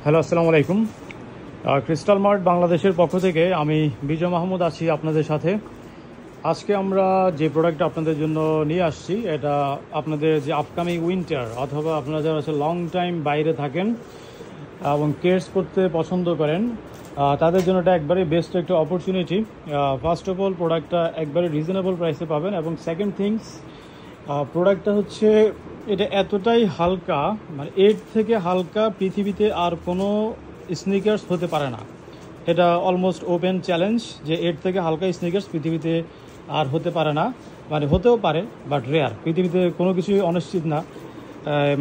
Hello, আসসালামু আলাইকুম। Crystal mart বাংলাদেশের পক্ষ থেকে আমি বিজয় মাহমুদ আছি আপনাদের সাথে। আজকে আমরা যে প্রোডাক্টটা আপনাদের জন্য নিয়ে আসছি, এটা আপনাদের যে আপকামিং উইন্টার অথবা আপনারা যারা লং টাইম বাইরে থাকেন এবং কেয়ার্স করতে পছন্দ করেন, তাদের জন্য এটা একবারে বেস্ট একটা অপরচুনিটি। ফার্স্ট অফ অল, প্রোডাক্টটা একবারে রিজনেবল প্রাইসে পাবেন, এবং সেকেন্ড থিংস, প্রোডাক্টটা হচ্ছে এটা এতটাই হালকা, মানে এর থেকে হালকা পৃথিবীতে আর কোনো স্নিকার্স হতে পারে না। এটা অলমোস্ট ওপেন চ্যালেঞ্জ যে এর থেকে হালকা স্নিকার্স পৃথিবীতে আর হতে পারে না। মানে হতেও পারে, বাট রেয়ার। পৃথিবীতে কোনো কিছুই অনিশ্চিত না,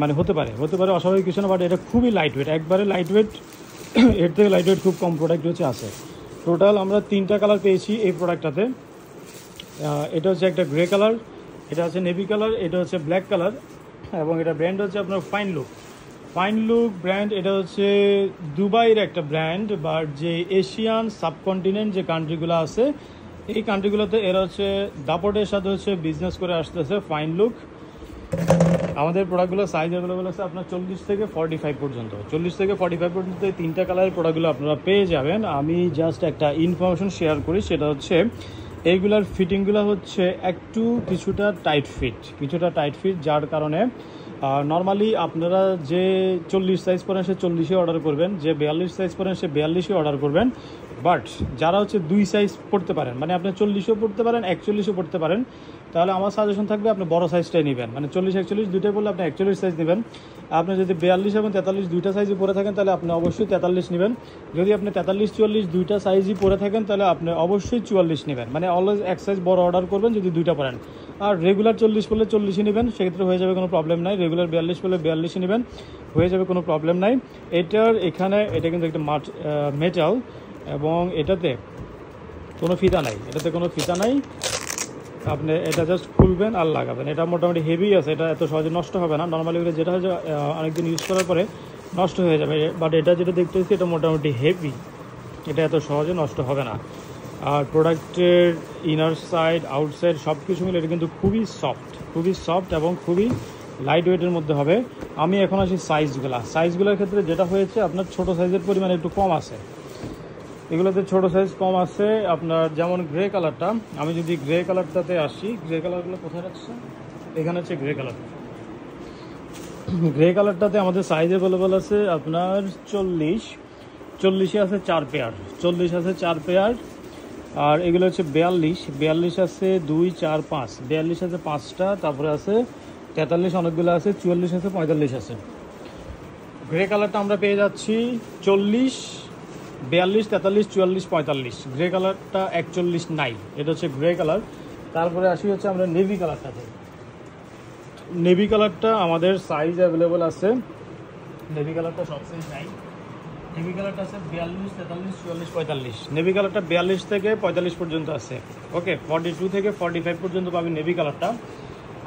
মানে হতে পারে অস্বাভাবিক কিছু না, বাট এটা খুবই লাইট ওয়েট, একবারে লাইট ওয়েট। এর থেকে লাইট ওয়েট খুব কম প্রোডাক্ট হচ্ছে আছে। টোটাল আমরা 3টা কালার পেয়েছি এই প্রোডাক্টটাতে। এটা হচ্ছে একটা গ্রে কালার, এটা হচ্ছে নেভি কালার, এটা হচ্ছে ব্ল্যাক কালার, এবং এটা ব্র্যান্ড হচ্ছে আপনার ফাইন লুক ব্র্যান্ড। এটা হচ্ছে দুবাইয়ের একটা ব্র্যান্ড, বাট যে এশিয়ান সাবকন্টিনেন্ট যে কান্ট্রিগুলো আছে, এই কান্ট্রিগুলোতে এরা হচ্ছে দাপটের সাথে হচ্ছে বিজনেস করে আসতেছে ফাইন লুক। আমাদের প্রোডাক্টগুলো সাইজ অ্যাভেলেবেল আছে আপনার 40 থেকে 45 পর্যন্ত। 40 থেকে 45 পর্যন্ত এই 3টা কালারের প্রোডাক্টগুলো আপনারা পেয়ে যাবেন। আমি জাস্ট একটা ইনফরমেশন শেয়ার করি, সেটা হচ্ছে এইগুলার ফিটিংগুলো হচ্ছে কিছুটা টাইট ফিট, যার কারণে নর্মালি আপনারা যে 40 সাইজ পরেন সে 40-এ অর্ডার করবেন, যে 42 সাইজ পরেন সে 42-এ অর্ডার করবেন। বাট যারা হচ্ছে 2 সাইজ পড়তে পারেন, মানে আপনি 40-ও পড়তে পারেন, 41-ও পড়তে পারেন, তাহলে আমার সাজেশন থাকবে আপনি বড় সাইজটাই নেবেন। মানে 40-41 দুইটাই বললে আপনি 41 সাইজ নেবেন। আপনি যদি 42 এবং 43 দুইটা সাইজই পরে থাকেন, তাহলে আপনি অবশ্যই 43 নেবেন। যদি আপনি 43-44 দুইটা সাইজই পরে থাকেন, তাহলে আপনি অবশ্যই 44 নেবেন। মানে অলওয়েজ এক সাইজ বড় অর্ডার করবেন যদি দুইটা পড়েন। আর রেগুলার 40 পড়লে 40ই নেবেন, সেক্ষেত্রে হয়ে যাবে, কোনো প্রবলেম নাই। রেগুলার 42 পড়লে 42ই নেবেন, হয়ে যাবে, কোনো প্রবলেম নাই। এটা কিন্তু একটা মেটাল, এবং এটাতে কোনো ফিতা নাই। আপনি এটা জাস্ট খুলবেন আর লাগাবেন। এটা মোটামুটি হেভি আছে, এটা এত সহজে নষ্ট হবে না। নর্মালি যেটা হচ্ছে অনেকদিন ইউজ করার পরে নষ্ট হয়ে যাবে, বাট এটা যেটা দেখতে হচ্ছে এটা মোটামুটি হেভি, এটা এত সহজে নষ্ট হবে না। আর প্রোডাক্টের ইনার সাইড আউটসাইড সব কিছু মিলে এটা কিন্তু খুবই সফট এবং খুবই লাইট ওয়েটের মধ্যে হবে। আমি এখন আসি সাইজগুলোর ক্ষেত্রে যেটা হয়েছে, আপনার ছোট সাইজের পরিমাণ একটু কম আছে, এগুলোতে ছোট সাইজ কম আছে। আপনার যেমন গ্রে কালারটা, আমি যদি গ্রে কালারটাতে আসি, গ্রে কালারগুলো কোথায় রাখছে, এখানে হচ্ছে গ্রে কালারটাতে আমাদের সাইজ অ্যাভেলেবল আছে আপনার 40-এ আছে 4 পেয়ার, 40 আছে 4 পেয়ার। আর এগুলো হচ্ছে 42 আছে 2, 4, 5, 42 আছে 5টা, তারপরে আছে 43 অনেকগুলো আছে, 44 আছে, 45 আছে। গ্রে কালারটা আমরা পেয়ে যাচ্ছি 40, 42, 43, 44, 45। গ্রে কালারটা 41 নাই, এটা হচ্ছে গ্রে কালার। তারপরে আসি হচ্ছে আমরা নেভি কালারটা আমাদের সাইজ অ্যাভেলেবল আছে। নেভি কালারটা সব সাইজ নাই, নেভি কালারটা আছে 42, 43, 44, 45। নেভি কালারটা 42 থেকে 45 পর্যন্ত আছে। ওকে, 42 থেকে 45 পর্যন্ত পাবেন নেভি কালারটা।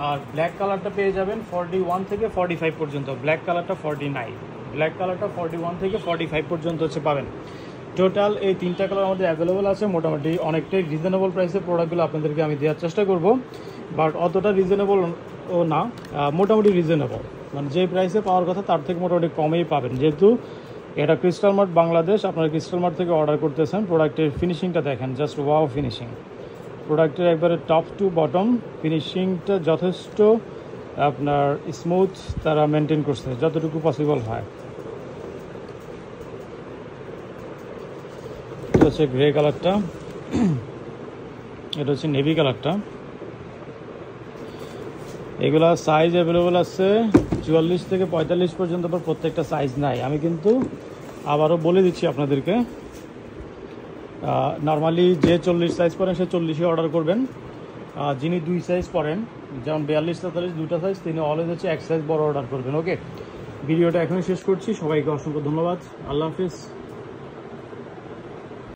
আর ব্ল্যাক কালারটা পেয়ে যাবেন 41 থেকে 45 পর্যন্ত। ব্ল্যাক কালারটা 40 নাই, ব্ল্যাক কালারটা 41 থেকে 45 পর্যন্ত হচ্ছে পাবেন। টোটাল এই 3টা কালার আমাদের অ্যাভেলেবল আছে। মোটামুটি অনেকটাই রিজনেবল প্রাইসে প্রোডাক্টগুলো আপনাদেরকে আমি দেওয়ার চেষ্টা করব, বাট অতটা রিজনেবল ও না, মোটামুটি রিজনেবল, মানে যে প্রাইসে পাওয়ার কথা তার থেকে মোটামুটি কমেই পাবেন। যেহেতু এটা ক্রিস্টাল মার্ট বাংলাদেশ, আপনারা ক্রিস্টাল মার্ট থেকে অর্ডার করতেছেন। প্রোডাক্টের ফিনিশিংটা দেখেন, জাস্ট ওয়াও ফিনিশিং। প্রোডাক্টের একবারে টপ টু বটম ফিনিশিংটা যথেষ্ট আপনার স্মুথ তারা মেনটেন করছে যতটুকু পসিবল হয়। এটা হচ্ছে গ্রে কালারটা, এটা হচ্ছে নেভি কালারটা। এগুলা সাইজ অ্যাভেলেবল আছে 44 থেকে 45 পর্যন্ত, পর প্রত্যেকটা সাইজ নাই। আমি কিন্তু আবারও বলে দিচ্ছি আপনাদেরকে, নর্মালি যে 40 সাইজ পরেন সে 40-এ অর্ডার করবেন। যিনি 2 সাইজ পরেন, যেমন 42, 43 দুইটা সাইজ, তিনি অলওয়েজ হচ্ছে 1 সাইজ বড় অর্ডার করবেন। ওকে, ভিডিওটা এখনই শেষ করছি। সবাইকে অসংখ্য ধন্যবাদ। আল্লাহ হাফিজ।